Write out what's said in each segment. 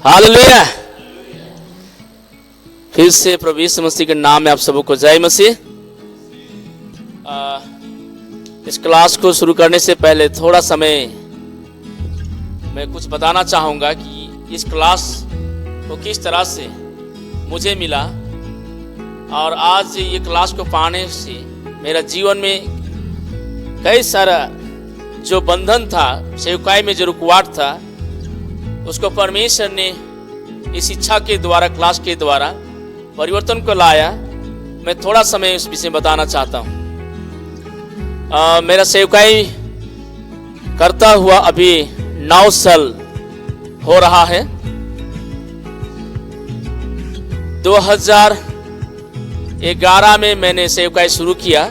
Hallelujah. फिर से प्रभु यीशु मसीह के नाम में आप सबको जय मसीह। इस क्लास को शुरू करने से पहले थोड़ा समय मैं कुछ बताना चाहूँगा कि इस क्लास को किस तरह से मुझे मिला और आज ये क्लास को पाने से मेरा जीवन में कई सारा जो बंधन था, सेवकाई में जो रुकावट था, उसको परमेश्वर ने इस शिक्षा के द्वारा, क्लास के द्वारा परिवर्तन को लाया। मैं थोड़ा समय उस विषय में बताना चाहता हूँ। मेरा सेवकाई करता हुआ अभी 9 साल हो रहा है। 2011 में मैंने सेवकाई शुरू किया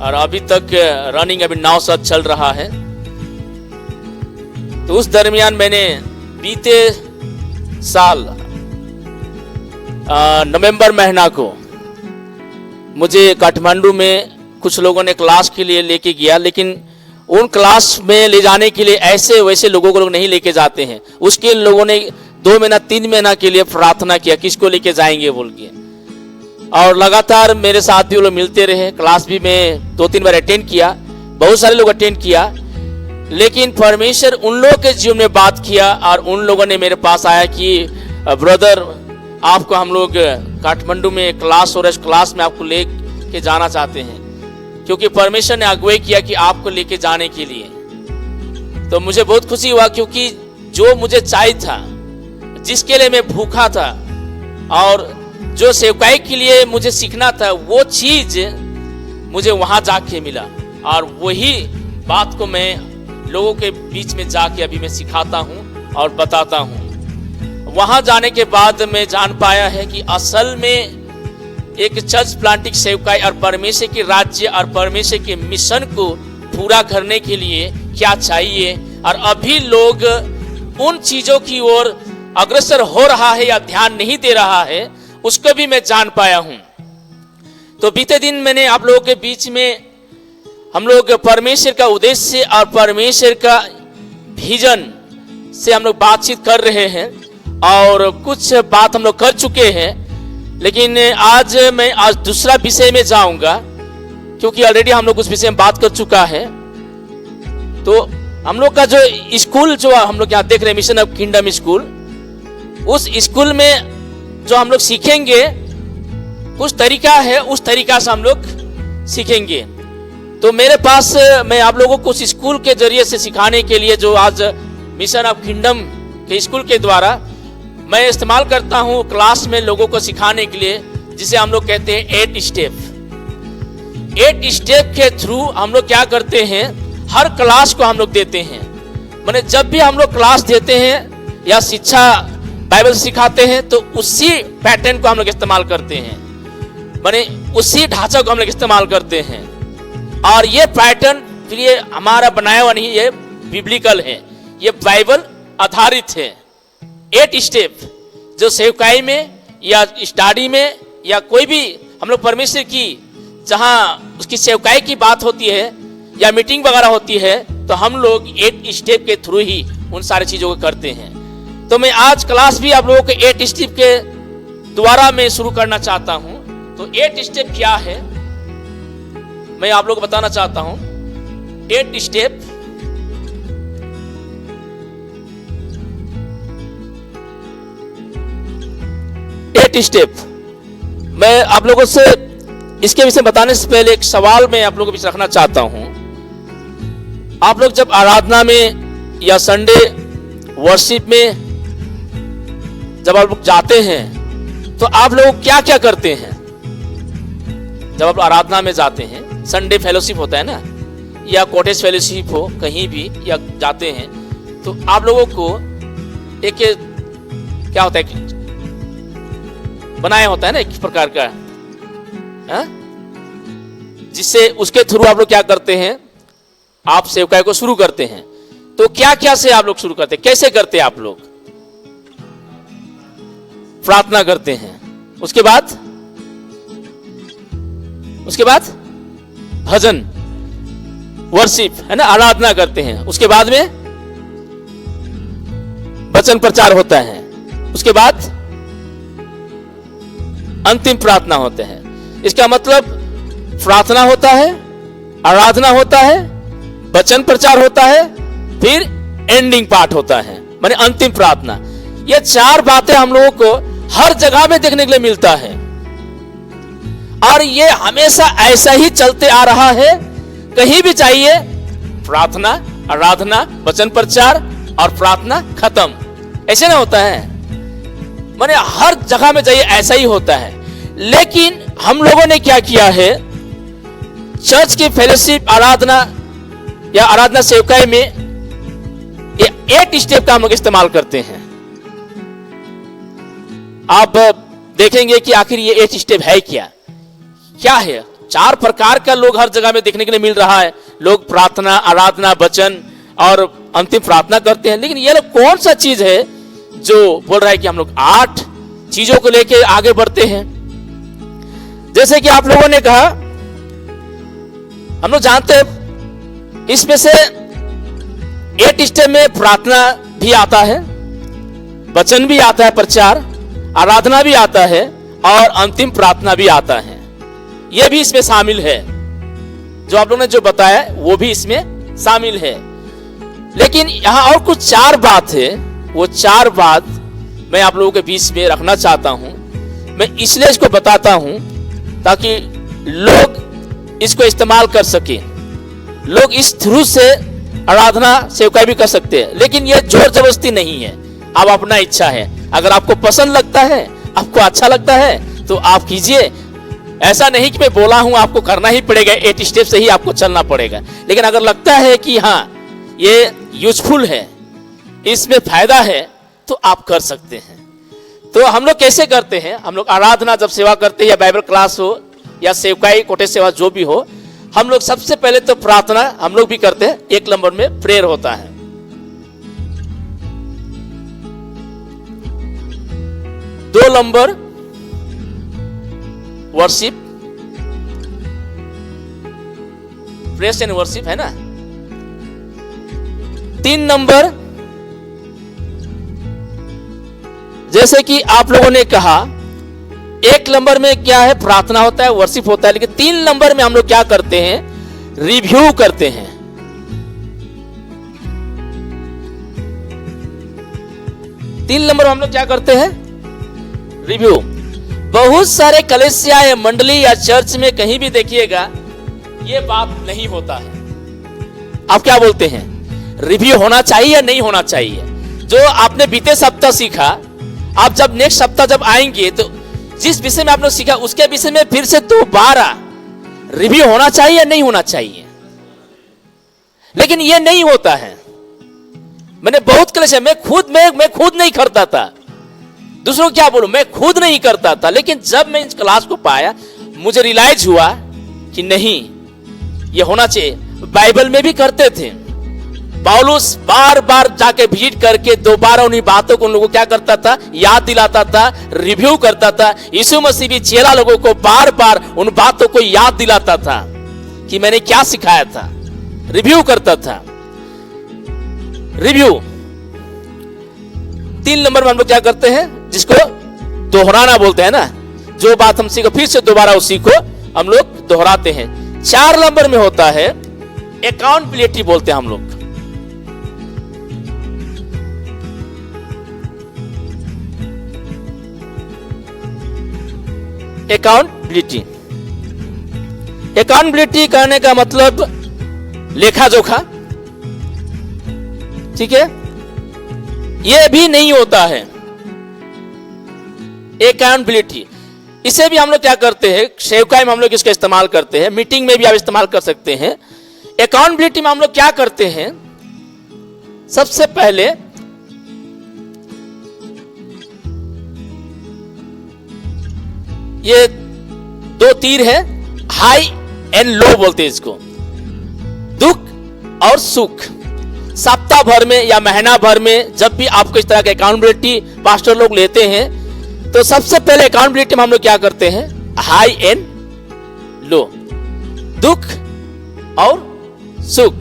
और अभी तक रनिंग अभी 9 साल चल रहा है। तो उस दरमियान मैंने बीते साल नवंबर महीना को मुझे काठमांडू में कुछ लोगों ने क्लास के लिए लेके गया, लेकिन उन क्लास में ले जाने के लिए ऐसे वैसे लोगों को लोग नहीं लेके जाते हैं। उसके लोगों ने 2 महीना 3 महीना के लिए प्रार्थना किया किसको लेके जाएंगे बोल के, और लगातार मेरे साथी लोग मिलते रहे। क्लास भी मैं 2-3 बार अटेंड किया, बहुत सारे लोग अटेंड किया, लेकिन परमेश्वर उन लोगों के जीवन में बात किया और उन लोगों ने मेरे पास आया कि ब्रदर, आपको हम लोग काठमांडू में क्लास और इस क्लास में आपको ले के जाना चाहते हैं, क्योंकि परमेश्वर ने अगुवाई किया कि आपको लेके जाने के लिए। तो मुझे बहुत खुशी हुआ, क्योंकि जो मुझे चाहिए था, जिसके लिए मैं भूखा था और जो सेवकाई के लिए मुझे सीखना था, वो चीज मुझे वहां जाके मिला। और वही बात को मैं लोगों के बीच में जाके अभी मैं सिखाता हूं और बताता हूं। वहां जाने के बाद मैं जान पाया है कि असल में एक चर्च प्लांटिंग सेवकाई और परमेश्वर के राज्य और परमेश्वर के मिशन को पूरा करने के लिए क्या चाहिए, और अभी लोग उन चीजों की ओर अग्रसर हो रहा है या ध्यान नहीं दे रहा है, उसको भी मैं जान पाया हूं। तो बीते दिन मैंने आप लोगों के बीच में हम लोग परमेश्वर का उद्देश्य और परमेश्वर का विजन से हम लोग बातचीत कर रहे हैं और कुछ बात हम लोग कर चुके हैं, लेकिन आज मैं दूसरा विषय में जाऊंगा, क्योंकि ऑलरेडी हम लोग उस विषय में बात कर चुका है। तो हम लोग का जो स्कूल जो हम लोग यहाँ देख रहे हैं, मिशन ऑफ किंगडम स्कूल, उस स्कूल में जो हम लोग सीखेंगे कुछ तरीका है, उस तरीका से हम लोग सीखेंगे। तो मेरे पास मैं आप लोगों को उस स्कूल के जरिए से सिखाने के लिए, जो आज मिशन ऑफ किंगडम के स्कूल के द्वारा मैं इस्तेमाल करता हूं क्लास में लोगों को सिखाने के लिए, जिसे हम लोग कहते हैं 8 स्टेप। 8 स्टेप के थ्रू हम लोग क्या करते हैं, हर क्लास को हम लोग देते हैं। माने जब भी हम लोग क्लास देते हैं या शिक्षा बाइबल सिखाते हैं, तो उसी पैटर्न को हम लोग इस्तेमाल करते हैं, माने उसी ढांचा को हम लोग इस्तेमाल करते हैं। और ये पैटर्न फिर ये हमारा बनाया हुआ नहीं, ये बिब्लिकल है, ये बाइबल आधारित है। 8 स्टेप जो सेवकाई में या स्टडी में या कोई भी हम लोग परमेश्वर की जहां उसकी सेवकाई की बात होती है या मीटिंग वगैरह होती है, तो हम लोग 8 स्टेप के थ्रू ही उन सारी चीजों को करते हैं। तो मैं आज क्लास भी आप लोगों को 8 स्टेप के द्वारा मैं शुरू करना चाहता हूं। तो 8 स्टेप क्या है मैं आप लोगों को बताना चाहता हूं। 8 स्टेप मैं आप लोगों से इसके विषय बताने से पहले एक सवाल मैं आप लोगों के बीच रखना चाहता हूं। आप लोग जब आराधना में या संडे वर्शिप में जब आप लोग जाते हैं, तो आप लोग क्या क्या करते हैं? जब आप आराधना में जाते हैं, संडे फेलोशिप होता है ना, या कॉटेज फेलोशिप हो, कहीं भी या जाते हैं, तो आप लोगों को एक क्या होता है, बनाया होता है ना एक प्रकार का, जिससे उसके थ्रू आप लोग क्या करते हैं, आप सेवकाई को शुरू करते हैं। तो क्या क्या से आप लोग शुरू करते हैं, कैसे करते हैं आप लोग? प्रार्थना करते हैं, उसके बाद भजन वर्शिप है ना, आराधना करते हैं, उसके बाद में वचन प्रचार होता है, उसके बाद अंतिम प्रार्थना होते हैं। इसका मतलब प्रार्थना होता है, आराधना होता है, वचन प्रचार होता है, फिर एंडिंग पार्ट होता है, माने अंतिम प्रार्थना। ये चार बातें हम लोगों को हर जगह में देखने के लिए मिलता है और ये हमेशा ऐसा ही चलते आ रहा है। कहीं भी चाहिए प्रार्थना, आराधना, वचन प्रचार और प्रार्थना खत्म, ऐसे ना होता है। माने हर जगह में जाइए ऐसा ही होता है। लेकिन हम लोगों ने क्या किया है, चर्च की फेलोशिप, आराधना या आराधना सेवकाई में ये 8 स्टेप का हम लोग इस्तेमाल करते हैं। आप देखेंगे कि आखिर ये 8 स्टेप है क्या है। 4 प्रकार का लोग हर जगह में देखने के लिए मिल रहा है। लोग प्रार्थना, आराधना, वचन और अंतिम प्रार्थना करते हैं। लेकिन ये लोग कौन सा चीज है जो बोल रहा है कि हम लोग 8 चीजों को लेके आगे बढ़ते हैं। जैसे कि आप लोगों ने कहा, हम लोग जानते हैं इसमें से 8 स्टेप में प्रार्थना भी आता है, वचन भी आता है, प्रचार, आराधना भी आता है और अंतिम प्रार्थना भी आता है। यह भी इसमें शामिल है। जो आप लोगों ने जो बताया वो भी इसमें शामिल है। लेकिन यहां और कुछ 4 बात है। वो 4 बात मैं आप लोगों के बीच में रखना चाहता हूं। मैं इसलिए इसको बताता हूं ताकि लोग इसको इस्तेमाल कर सके। लोग इस थ्रू से आराधना सेवकाई भी कर सकते हैं। लेकिन यह जोर जबरदस्ती नहीं है, अब अपना इच्छा है। अगर आपको पसंद लगता है, आपको अच्छा लगता है तो आप कीजिए। ऐसा नहीं कि मैं बोला हूं आपको करना ही पड़ेगा, 8 स्टेप से ही आपको चलना पड़ेगा। लेकिन अगर लगता है कि हाँ ये यूजफुल है, इसमें फायदा है, तो आप कर सकते हैं। तो हम लोग कैसे करते हैं, हम लोग आराधना जब सेवा करते हैं या बाइबल क्लास हो या सेवकाई, कोटे सेवा जो भी हो, हम लोग सबसे पहले तो प्रार्थना हम लोग भी करते हैं। 1 नंबर में प्रेयर होता है। 2 number worship, press and worship है ना। 3 नंबर जैसे कि आप लोगों ने कहा, 1 नंबर में क्या है, प्रार्थना होता है, वर्शिप होता है। लेकिन 3 नंबर में हम लोग क्या करते हैं, रिव्यू करते हैं। तीन नंबर हम लोग क्या करते हैं, रिव्यू। बहुत सारे कलीसिया या मंडली या चर्च में कहीं भी देखिएगा ये बात नहीं होता है। आप क्या बोलते हैं, रिव्यू होना चाहिए या नहीं होना चाहिए। जो आपने बीते सप्ताह सीखा, आप जब नेक्स्ट सप्ताह जब आएंगे तो जिस विषय में आपने सीखा उसके विषय में फिर से दोबारा रिव्यू होना चाहिए या नहीं होना चाहिए। लेकिन ये नहीं होता है। मैंने बहुत कलेश है, मैं खुद नहीं करता था। दूसरों को क्या बोलूं, मैं खुद नहीं करता था। लेकिन जब मैं इस क्लास को पाया, मुझे रियलाइज हुआ कि नहीं, ये होना चाहिए। बाइबल में भी करते थे। पौलुस बार बार जाके विजिट करके दोबारा उन्हीं बातों को उन लोगों को क्या करता था, याद दिलाता था, रिव्यू करता था। यीशु मसीह भी चेला लोगों को बार बार उन बातों को याद दिलाता था कि मैंने क्या सिखाया था, रिव्यू करता था। रिव्यू 3 नंबर में हम लोग क्या करते हैं, जिसको दोहराना बोलते हैं ना। जो बात हम सीखो फिर से दोबारा उसी को हम लोग दोहराते हैं। 4 नंबर में होता है अकाउंटेबिलिटी बोलते हैं हम लोग। अकाउंटेबिलिटी कहने का मतलब लेखा जोखा, ठीक है। यह भी नहीं होता है अकाउंटेबिलिटी। इसे भी हम लोग क्या करते हैं, सेवकाई में हम लोग इसका इस्तेमाल करते हैं, मीटिंग में भी आप इस्तेमाल कर सकते हैं। अकाउंटेबिलिटी में हम लोग क्या करते हैं, सबसे पहले ये 2 तीर है, हाई एंड लो बोलते हैं इसको, दुख और सुख। सप्ताह भर में या महीना भर में जब भी आपको इस तरह के अकाउंटेबिलिटी पास्टर लोग लेते हैं, तो सबसे पहले अकाउंटेबिलिटी में हम लोग क्या करते हैं, हाई एंड लो, दुख और सुख।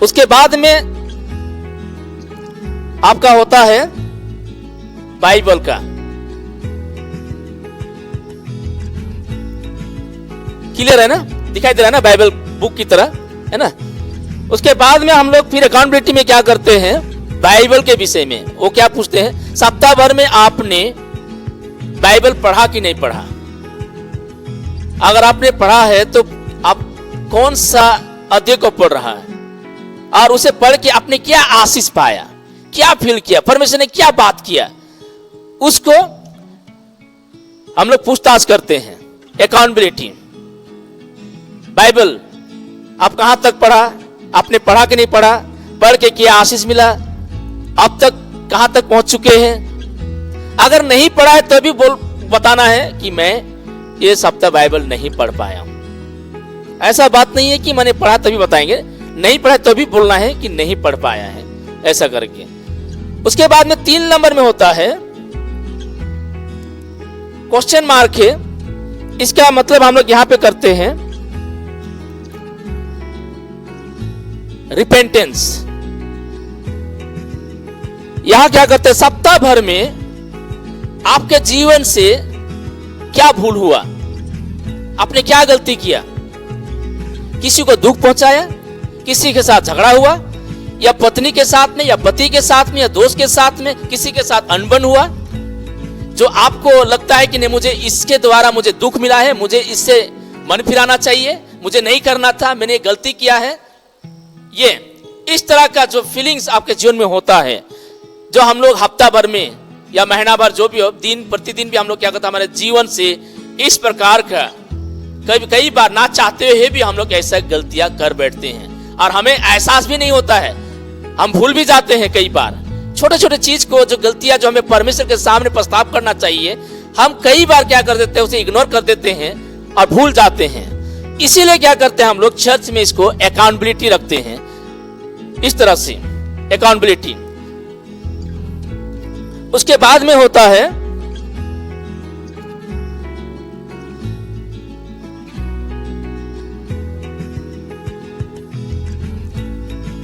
उसके बाद में आपका होता है बाइबल का। क्लियर है ना, दिखाई दे रहा है ना, बाइबल बुक की तरह है ना। उसके बाद में हम लोग फिर अकाउंटेबिलिटी में क्या करते हैं, बाइबल के विषय में वो क्या पूछते हैं, सप्ताह भर में आपने बाइबल पढ़ा कि नहीं पढ़ा। अगर आपने पढ़ा है तो आप कौन सा अध्याय को पढ़ रहा है और उसे पढ़ के आपने क्या आशीष पाया, क्या फील किया, परमेश्वर ने क्या बात किया, उसको हम लोग पूछताछ करते हैं। अकाउंटेबिलिटी, बाइबल आप कहां तक पढ़ा, आपने पढ़ा कि नहीं पढ़ा, पढ़ के क्या आशीष मिला, अब तक कहां तक पहुंच चुके हैं। अगर नहीं पढ़ा है तो भी बताना है कि मैं ये सप्ताह बाइबल नहीं पढ़ पाया हूं। ऐसा बात नहीं है कि मैंने पढ़ा तभी बताएंगे, नहीं पढ़ा तो भी बोलना है कि नहीं पढ़ पाया है, ऐसा करके। उसके बाद में 3 नंबर में होता है क्वेश्चन मार्क है। इसका मतलब हम लोग यहां पे करते हैं रिपेंटेंस। यहां क्या करते हैं, सप्ताह भर में आपके जीवन से क्या भूल हुआ, आपने क्या गलती किया, किसी को दुख पहुंचाया, किसी के साथ झगड़ा हुआ, या पत्नी के साथ में, या पति के साथ में, या दोस्त के साथ में, किसी के साथ अनबन हुआ, जो आपको लगता है कि नहीं मुझे इसके द्वारा मुझे दुख मिला है, मुझे इससे मन फिराना चाहिए, मुझे नहीं करना था, मैंने गलती किया है। ये इस तरह का जो फीलिंग्स आपके जीवन में होता है, जो हम लोग हफ्ता भर में या महीना भर जो भी हो, दिन प्रतिदिन भी हम लोग क्या करते हैं, हमारे जीवन से इस प्रकार का कई बार ना चाहते हुए भी हम लोग ऐसा गलतियां कर बैठते हैं और हमें एहसास भी नहीं होता है, हम भूल भी जाते हैं। कई बार छोटे छोटे चीज को, जो गलतियां जो हमें परमेश्वर के सामने प्रस्ताव करना चाहिए, हम कई बार क्या कर देते हैं, उसे इग्नोर कर देते हैं और भूल जाते हैं। इसीलिए क्या करते हैं हम लोग चर्च में इसको अकाउंटेबिलिटी रखते हैं, इस तरह से अकाउंटेबिलिटी। उसके बाद में होता है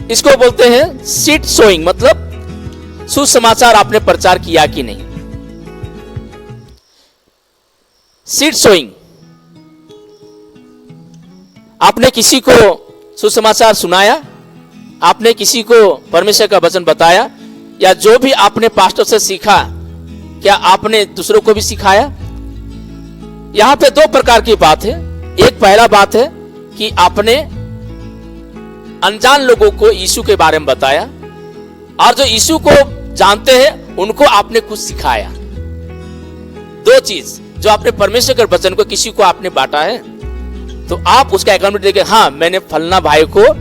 इसको बोलते हैं सीड सोइंग, मतलब सुसमाचार आपने प्रचार किया कि नहीं। सीड सोइंग, आपने किसी को सुसमाचार सुनाया, आपने किसी को परमेश्वर का वचन बताया, या जो भी आपने पास्टर से सीखा, क्या आपने दूसरों को भी सिखाया। यहां पे 2 प्रकार की बात है। एक पहला बात है कि आपने अनजान लोगों को यीशु के बारे में बताया, और जो यीशु को जानते हैं उनको आपने कुछ सिखाया। 2 चीज, जो आपने परमेश्वर के वचन को किसी को आपने बांटा है, तो आप उसका अकाउंटेबिलिटी देके, हाँ मैंने फलना भाई को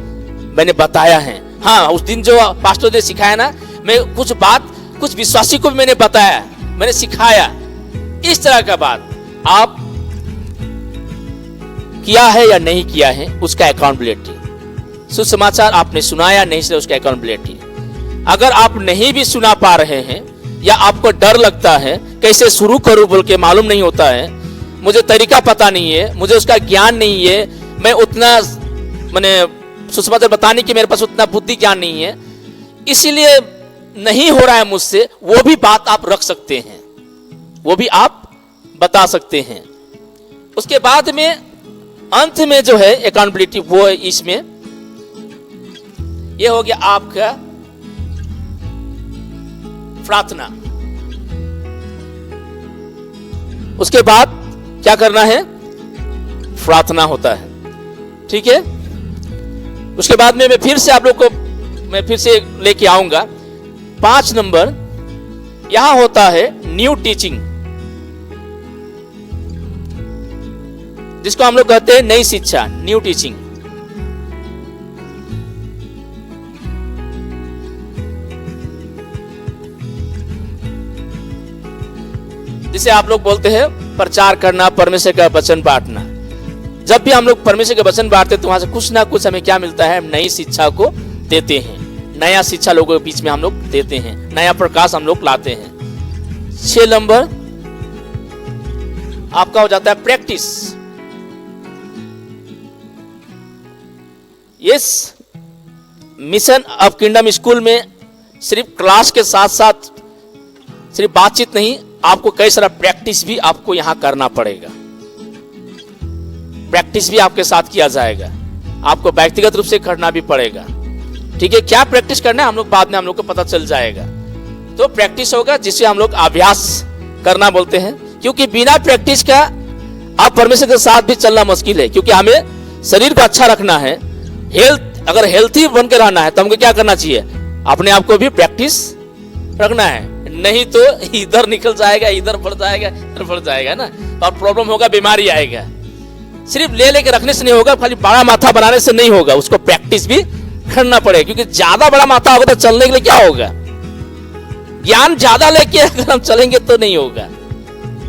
मैंने बताया है, हाँ उस दिन जो पास्टर ने सिखाया ना, मैं कुछ बात कुछ विश्वासी को भी मैंने बताया, मैंने सिखाया। इस तरह का बात आप किया है या नहीं किया है, उसका अकाउंटेबिलिटी। सुसमाचार आपने सुनाया नहीं से उसका अकाउंटेबिलिटी। अगर आप नहीं भी सुना पा रहे हैं, या आपको डर लगता है कैसे शुरू करूं बोल के मालूम नहीं होता है, मुझे तरीका पता नहीं है, मुझे उसका ज्ञान नहीं है, मैं उतना मैंने सुसमाचार बताने की मेरे पास उतना बुद्धि ज्ञान नहीं है, इसीलिए नहीं हो रहा है मुझसे, वो भी बात आप रख सकते हैं, वो भी आप बता सकते हैं। उसके बाद में अंत में जो है अकाउंटेबिलिटी, वो है इसमें ये हो गया आपका प्रार्थना। उसके बाद क्या करना है, प्रार्थना होता है, ठीक है। उसके बाद में मैं फिर से आप लोग को मैं फिर से लेके आऊंगा। 5 नंबर यहां होता है न्यू टीचिंग, जिसको हम लोग कहते हैं नई शिक्षा, न्यू टीचिंग। जिसे आप लोग बोलते हैं प्रचार करना, परमेश्वर का वचन बांटना। जब भी हम लोग परमेश्वर के वचन बांटते हैं तो वहां से कुछ ना कुछ हमें क्या मिलता है, नई शिक्षा को देते हैं, नया शिक्षा लोगों के बीच में हम लोग देते हैं, नया प्रकाश हम लोग लाते हैं। 6 नंबर आपका हो जाता है practice. Yes, mission of kingdom school में सिर्फ क्लास के साथ साथ सिर्फ बातचीत नहीं, आपको कई सारा प्रैक्टिस भी आपको यहां करना पड़ेगा। प्रैक्टिस भी आपके साथ किया जाएगा, आपको व्यक्तिगत रूप से करना भी पड़ेगा। ठीक है, क्या प्रैक्टिस करना है हम लोग बाद में हम लोग को पता चल जाएगा। तो प्रैक्टिस होगा जिसे हम लोग अभ्यास करना बोलते हैं, क्योंकि बिना प्रैक्टिस का आप परमेश्वर के साथ भी चलना मुश्किल है। क्योंकि हमें शरीर को अच्छा रखना है, अगर हेल्थी बन के रहना है तो हमको क्या करना चाहिए, अपने आप को भी प्रैक्टिस रखना है। नहीं तो इधर निकल जाएगा, इधर बढ़ जाएगा, इधर बढ़ जाएगा ना, और प्रॉब्लम होगा, बीमारी आएगा। सिर्फ ले लेके रखने से नहीं होगा, खाली बड़ा माथा बनाने से नहीं होगा, उसको प्रैक्टिस भी करना पड़ेगा। क्योंकि ज्यादा बड़ा माथा होगा तो चलने के लिए क्या होगा, ज्ञान ज्यादा लेके अगर हम चलेंगे तो नहीं होगा।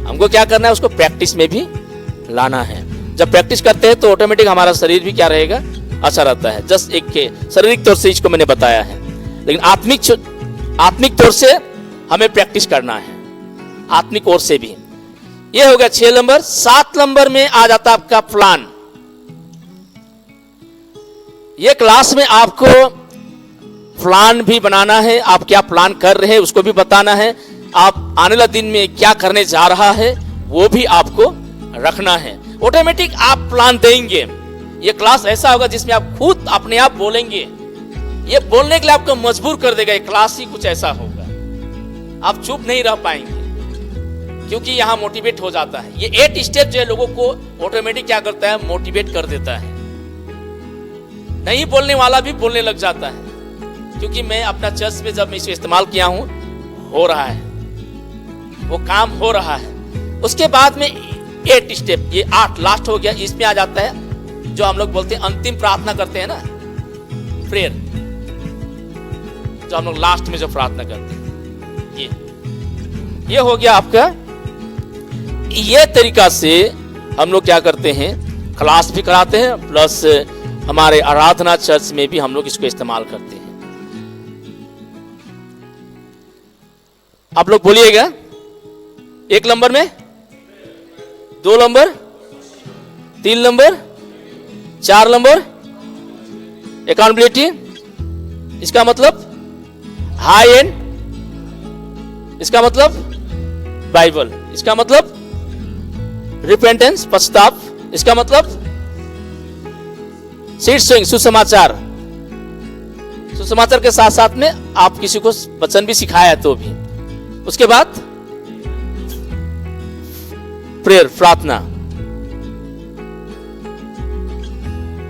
हमको क्या करना है, उसको प्रैक्टिस में भी लाना है। जब प्रैक्टिस करते हैं तो ऑटोमेटिक हमारा शरीर भी क्या रहेगा, अच्छा रहता है। जस्ट एक के शारीरिक तौर से इसको मैंने बताया है, लेकिन आत्मिक तौर से हमें प्रैक्टिस करना है, आत्मिक ओर से भी। ये हो गया 6 नंबर। 7 नंबर में आ जाता है आपका प्लान। ये क्लास में आपको प्लान भी बनाना है, आप क्या प्लान कर रहे हैं उसको भी बताना है, आप आने वाले दिन में क्या करने जा रहा है वो भी आपको रखना है। ऑटोमेटिक आप प्लान देंगे। ये क्लास ऐसा होगा जिसमें आप खुद अपने आप बोलेंगे, ये बोलने के लिए आपको मजबूर कर देगा। ये क्लास ही कुछ ऐसा होगा, आप चुप नहीं रह पाएंगे, क्योंकि यहां मोटिवेट हो जाता है। ये 8 स्टेप जो है लोगों को ऑटोमेटिक क्या करता है, मोटिवेट कर देता है। नहीं बोलने वाला भी बोलने लग जाता है, क्योंकि मैं अपना चर्च में जब मैं इसे इस्तेमाल किया हूं, हो रहा है, वो काम हो रहा है। उसके बाद में 8 स्टेप, ये 8 लास्ट हो गया। इसमें आ जाता है जो हम लोग बोलते हैं अंतिम प्रार्थना करते हैं ना, प्रेयर, जो हम लोग लास्ट में जो प्रार्थना करते हैं, ये हो गया आपका। ये तरीका से हम लोग क्या करते हैं, क्लास भी कराते हैं, प्लस हमारे आराधना चर्च में भी हम लोग इसको इस्तेमाल करते हैं। आप लोग बोलिएगा, 1 नंबर में, 2 नंबर, 3 नंबर, 4 नंबर अकाउंटेबिलिटी, इसका मतलब हाई एंड, इसका मतलब बाइबल, इसका मतलब रिपेंटेंस, पश्चाताप, इसका मतलब सीड सोइंग, सुसमाचार। सुसमाचार के साथ साथ में आप किसी को वचन भी सिखाया तो भी। उसके बाद प्रेयर, प्रार्थना।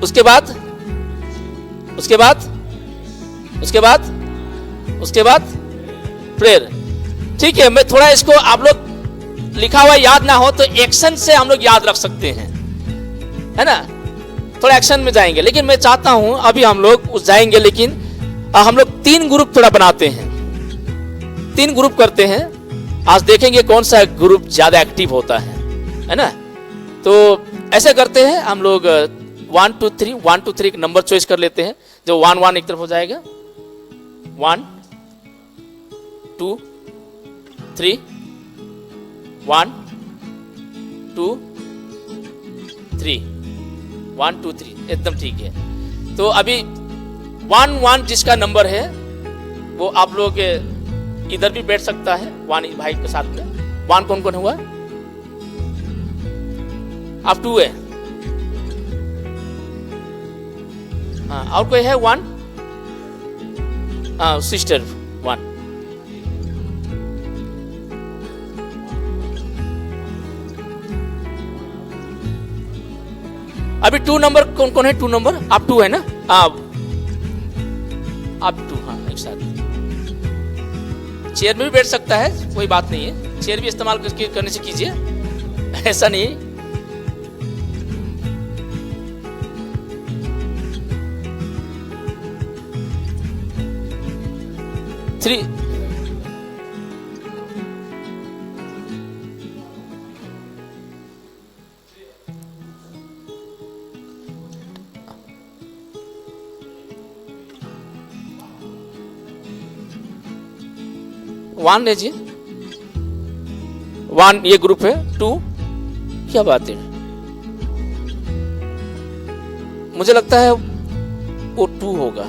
उसके बाद प्रेयर। ठीक है, मैं थोड़ा इसको, आप लोग लिखा हुआ याद ना हो तो एक्शन से हम लोग याद रख सकते हैं, है ना, थोड़ा एक्शन में जाएंगे। लेकिन मैं चाहता हूं अभी हम लोग उस जाएंगे, लेकिन हम लोग 3 ग्रुप थोड़ा बनाते हैं, 3 ग्रुप करते हैं। आज देखेंगे कौन सा ग्रुप ज्यादा एक्टिव होता है ना। तो ऐसे करते हैं हम लोग 1 2 3, 1 2 3 नंबर चॉइस कर लेते हैं। जो 1 1 एक तरफ हो जाएगा, 1 2 3, 1 2 3, 1 2 3, एकदम ठीक है। तो अभी 1 1 जिसका नंबर है वो आप लोग इधर भी बैठ सकता है, 1 भाई के साथ में। 1 कौन कौन हुआ, आप 2 है, हाँ, और कोई है 1, हाँ, सिस्टर 1। अभी 2 नंबर कौन कौन है, 2 नंबर, आप 2 है ना, आप 2, हाँ, एक साथ। चेयर में भी बैठ सकता है, कोई बात नहीं है, चेयर भी इस्तेमाल करने से कीजिए, ऐसा नहीं। थ्री, वन लीजिए, 1 ये ग्रुप है। 2 क्या बात है, मुझे लगता है वो 2 होगा।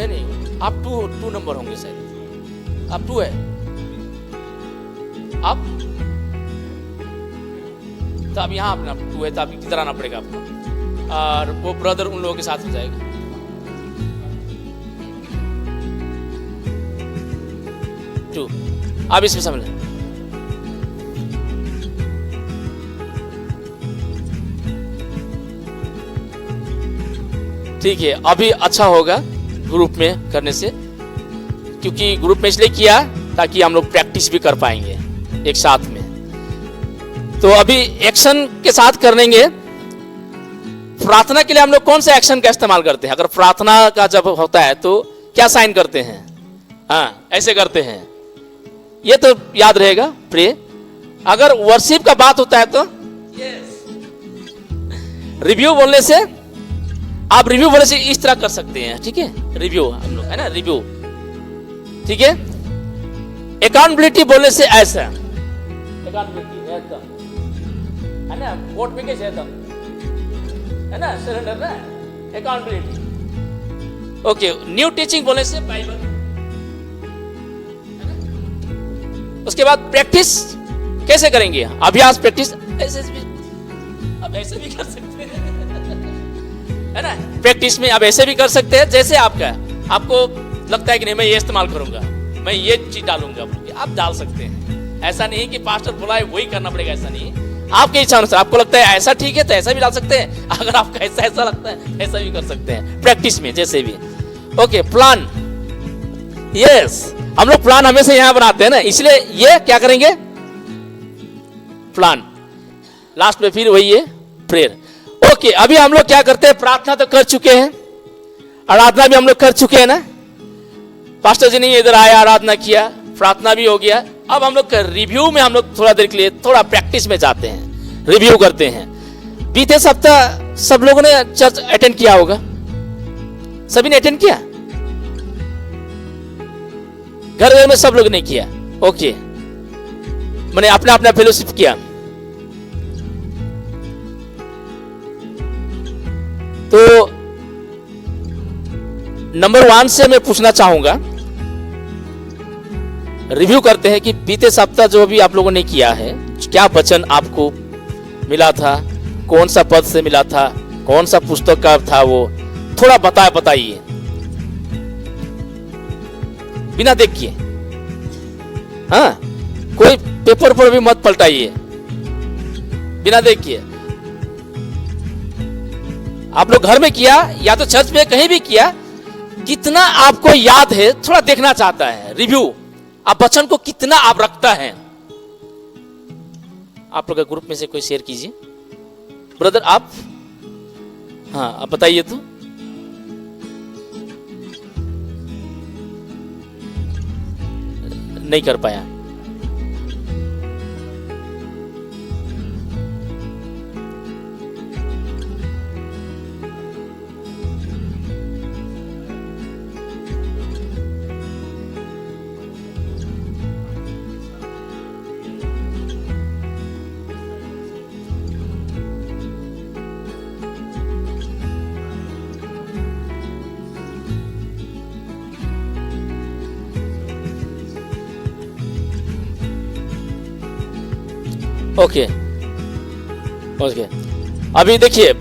नहीं, आप टू नंबर होंगे शायद, आप 2 है, आप तो अब यहाँ अपना 2 है, तो आप किधर आना पड़ेगा आपको, और वो ब्रदर उन लोगों के साथ हो जाएगा। टू, आप इसमें समझ लें। ठीक है, अभी अच्छा होगा ग्रुप में करने से, क्योंकि ग्रुप में इसलिए किया ताकि हम लोग प्रैक्टिस भी कर पाएंगे एक साथ में। तो अभी एक्शन के साथ करेंगे। प्रार्थना के लिए हम लोग कौन से एक्शन का इस्तेमाल करते हैं? अगर प्रार्थना का जब होता है तो क्या साइन करते हैं? हाँ, ऐसे करते हैं, ये तो याद रहेगा, प्रे। अगर वर्शिप का बात होता है तो रिव्यू बोलने से, आप रिव्यू बोलने से इस तरह कर सकते हैं, ठीक है, रिव्यू हम लोग है ना, रिव्यू, ठीक है। अकाउंटेबिलिटी बोलने से ऐसा, अकाउंटेबिलिटी एकदम है ना, कोर्ट में कैसे एकदम है ना, सरेंडर ना, अकाउंटेबिलिटी। ओके, न्यू टीचिंग बोलने से बाइबल, उसके बाद प्रैक्टिस कैसे करेंगे? अभ्यास, प्रैक्टिस, ऐसे भी, अब ऐसे भी कर सकते हैं है ना, प्रैक्टिस में आप ऐसे भी कर सकते हैं, जैसे आपको लगता है कि नहीं मैं ये इस्तेमाल करूंगा, मैं ये चीज डालूंगा, आप डाल सकते हैं। ऐसा नहीं कि पास्टर बुलाए वही करना पड़ेगा, ऐसा नहीं, आपके इच्छा अनुसार। आपको लगता है ऐसा ठीक है तो ऐसा भी डाल सकते हैं, अगर आपको ऐसा लगता है ऐसा भी कर सकते हैं, प्रैक्टिस में जैसे भी। ओके, प्लान, यस, हम लोग प्लान हमेशा यहां बनाते हैं ना, इसलिए ये क्या करेंगे, प्लान, लास्ट में फिर वही है प्रेयर। ओके, अभी हम लोग क्या करते हैं, प्रार्थना तो कर चुके हैं, आराधना भी हम लोग कर चुके हैं ना, पास्टर जी ने इधर आया, आराधना किया, प्रार्थना भी हो गया। अब हम लोग रिव्यू में हम लोग थोड़ा देर के लिए थोड़ा प्रैक्टिस में जाते हैं, रिव्यू करते हैं। बीते सप्ताह सब लोगों ने चर्च अटेंड किया होगा, सभी ने अटेंड किया, घर घर में सब लोग ने किया। ओके, मैंने अपना अपना फेलोशिप किया। तो नंबर 1 से मैं पूछना चाहूंगा, रिव्यू करते हैं कि बीते सप्ताह जो भी आप लोगों ने किया है, क्या वचन आपको मिला था, कौन सा पद से मिला था, कौन सा पुस्तक का था, वो थोड़ा बताइए, बिना देखिए, हाँ, कोई पेपर पर भी मत पलटाइए, बिना देखिए। आप लोग घर में किया या तो चर्च में कहीं भी किया, कितना आपको याद है थोड़ा देखना चाहता है, रिव्यू, आप वचन को कितना आप रखता है। आप लोग ग्रुप में से कोई शेयर कीजिए, ब्रदर आप, हाँ आप बताइए तो। नहीं कर पाया, ओके ओके। अभी देखिए,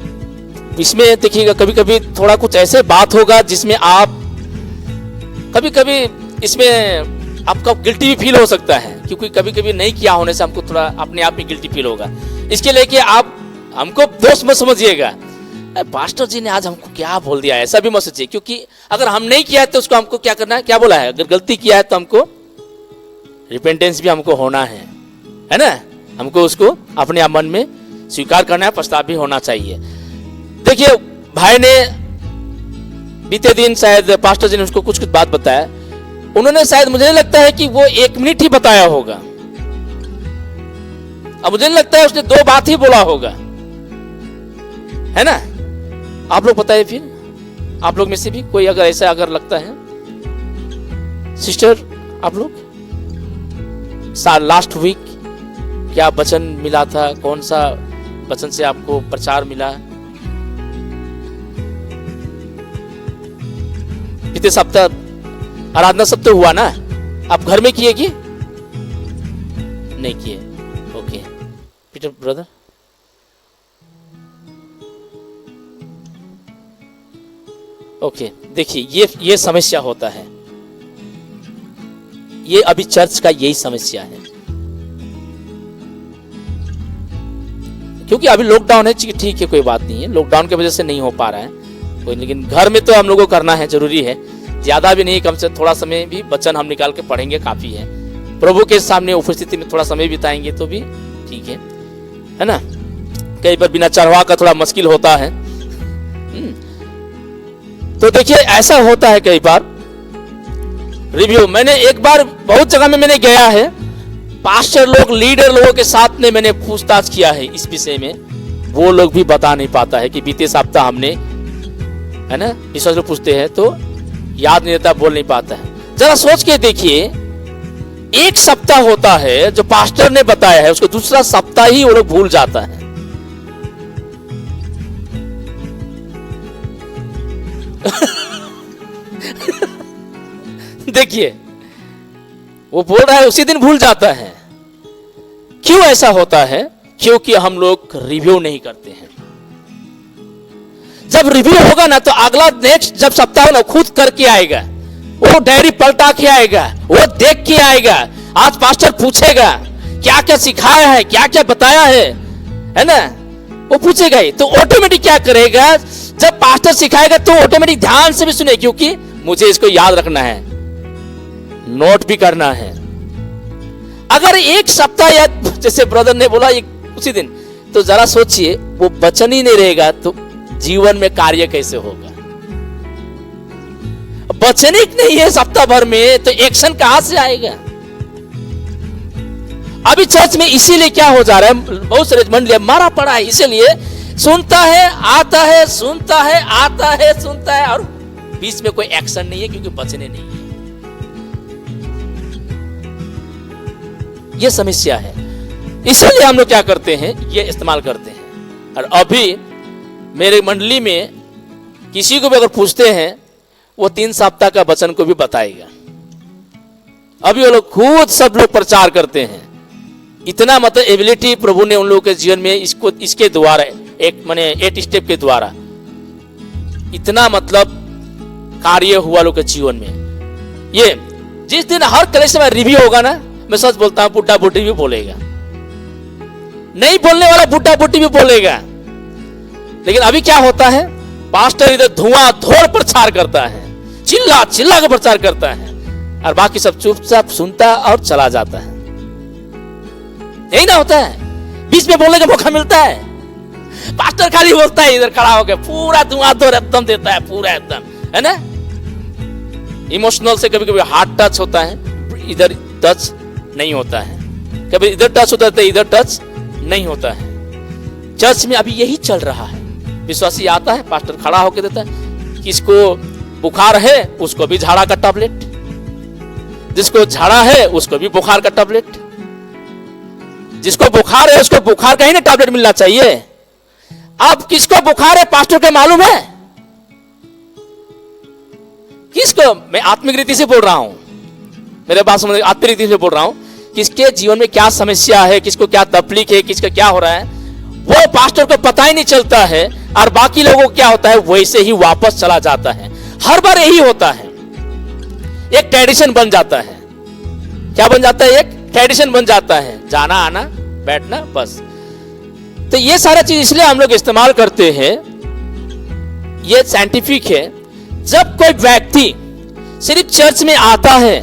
इसमें देखिएगा कभी कभी थोड़ा कुछ ऐसे बात होगा जिसमें आप कभी कभी इसमें आपका गिल्टी भी फील हो सकता है, क्योंकि कभी कभी नहीं किया होने से हमको थोड़ा अपने आप में गिल्टी फील होगा। इसके लिए कि आप हमको दोस्त मत समझिएगा, पास्टर जी ने आज हमको क्या बोल दिया, ऐसा भी मत सोचिए, क्योंकि अगर हम नहीं किया है तो उसको हमको क्या करना है, क्या बोला है, अगर गलती किया है तो हमको रिपेंटेंस भी हमको होना है ना, हमको उसको अपने मन में स्वीकार करना है, पछतावा भी होना चाहिए। देखिए, भाई ने बीते दिन शायद पास्टर जी ने उसको कुछ बात बताया, उन्होंने शायद, मुझे नहीं लगता है कि वो 1 मिनट ही बताया होगा, अब मुझे नहीं लगता है उसने 2 बात ही बोला होगा, है ना। आप लोग बताइए फिर, आप लोग में से भी कोई अगर ऐसा अगर लगता है, सिस्टर आप लोग लास्ट वीक क्या वचन मिला था, कौन सा वचन से आपको प्रचार मिला, बीते सप्ताह आराधना सब तो हुआ ना, आप घर में किए कि नहीं किए? ओके पीटर ब्रदर, ओके देखिए ये समस्या होता है, ये अभी चर्च का यही समस्या है, क्योंकि अभी लॉकडाउन है। ठीक है कोई बात नहीं है, लॉकडाउन की वजह से नहीं हो पा रहा है कोई, लेकिन घर में तो हम लोगों को करना है, जरूरी है। ज्यादा भी नहीं, कम से थोड़ा समय भी वचन हम निकाल के पढ़ेंगे काफी है। प्रभु के सामने उपस्थिति में थोड़ा समय बिताएंगे तो भी ठीक है ना। कई बार बिना चढ़वा का थोड़ा मुश्किल होता है। तो देखिए ऐसा होता है कई बार। रिव्यू मैंने एक बार बहुत जगह में मैंने गया है, पास्टर लोग लीडर लोगों के साथ में मैंने पूछताछ किया है इस विषय में, वो लोग भी बता नहीं पाता है कि बीते सप्ताह हमने, है ना, विश्वास लोग पूछते हैं तो याद नहीं रहता, बोल नहीं पाता है। जरा सोच के देखिए, एक सप्ताह होता है जो पास्टर ने बताया है, उसको दूसरा सप्ताह ही वो लोग भूल जाता है। देखिए वो बोल रहा है उसी दिन भूल जाता है। क्यों ऐसा होता है? क्योंकि हम लोग रिव्यू नहीं करते हैं। जब रिव्यू होगा ना तो अगला नेक्स्ट जब सप्ताह ना खुद करके आएगा, वो डायरी पलटा के आएगा, वो देख के आएगा। आज पास्टर पूछेगा क्या क्या सिखाया है, क्या क्या बताया है ना, वो पूछेगा ही। तो ऑटोमेटिक क्या करेगा, जब पास्टर सिखाएगा तो ऑटोमेटिक ध्यान से भी सुने, क्योंकि मुझे इसको याद रखना है, नोट भी करना है। अगर एक सप्ताह या जैसे ब्रदर ने बोला उसी दिन, तो जरा सोचिए वो वचन ही नहीं रहेगा तो जीवन में कार्य कैसे होगा? वचन ही नहीं है सप्ताह भर में तो एक्शन कहां से आएगा? अभी चर्च में इसीलिए क्या हो जा रहा है, बहुत सारे मंडली मारा पड़ा है, इसीलिए सुनता है, आता है, सुनता है, आता है, सुनता है, और बीच में कोई एक्शन नहीं है क्योंकि वचन नहीं है। ये समस्या है। इसीलिए हम लोग क्या करते हैं, ये इस्तेमाल करते हैं। और अभी मेरे मंडली में किसी को भी अगर पूछते हैं, वो 3 सप्ताह का वचन को भी बताएगा। अभी वो लोग खुद सब लोग प्रचार करते हैं। इतना मतलब एबिलिटी प्रभु ने उन लोगों के जीवन में इसके द्वारा एक माने 8 स्टेप के द्वारा इतना मतलब कार्य हुआ लोग के जीवन में। ये जिस दिन हर कलेक्श में रिव्यू होगा ना, मैं सच बोलता हूं, बुड्ढा बुड्ढी भी बोलेगा, नहीं बोलने वाला बुड्ढा बुड्ढी भी बोलेगा। लेकिन अभी क्या होता है, पास्टर इधर धुआंधार प्रचार करता है, चिल्ला चिल्ला के प्रचार करता है, और बाकी सब चुपचाप सुनता और चला जाता है। यही ना होता है, बीच में बोलने का मौका मिलता है, पास्टर खाली बोलता है, इधर खड़ा होकर पूरा धुआंधार एकदम देता है, पूरा एकदम, है ना। इमोशनल से कभी कभी हार्ट टच होता है, इधर टच नहीं होता है, कभी इधर टच होता है, इधर टच नहीं होता है। चर्च में अभी यही चल रहा है। विश्वासी आता है, पास्टर खड़ा होकर देता है, किसको बुखार है उसको भी झाड़ा का टैबलेट, जिसको झाड़ा है उसको भी बुखार का टैबलेट, जिसको बुखार है उसको बुखार का ही ना टैबलेट मिलना चाहिए। अब किसको बुखार है पास्टर को मालूम है? किसको? मैं आत्मिक रीति से बोल रहा हूं, मेरे बात समझ, आत्मिक रीति से बोल रहा हूं। किसके जीवन में क्या समस्या है, किसको क्या तकलीफ है, किसका क्या हो रहा है, वो पास्टर को पता ही नहीं चलता है, और बाकी लोगों को क्या होता है, वैसे ही वापस चला जाता है। हर बार यही होता है, एक ट्रेडिशन बन जाता है। क्या बन जाता है? एक ट्रेडिशन बन जाता है, जाना आना बैठना बस। तो ये सारा चीज इसलिए हम लोग इस्तेमाल करते हैं, ये साइंटिफिक है। जब कोई व्यक्ति सिर्फ चर्च में आता है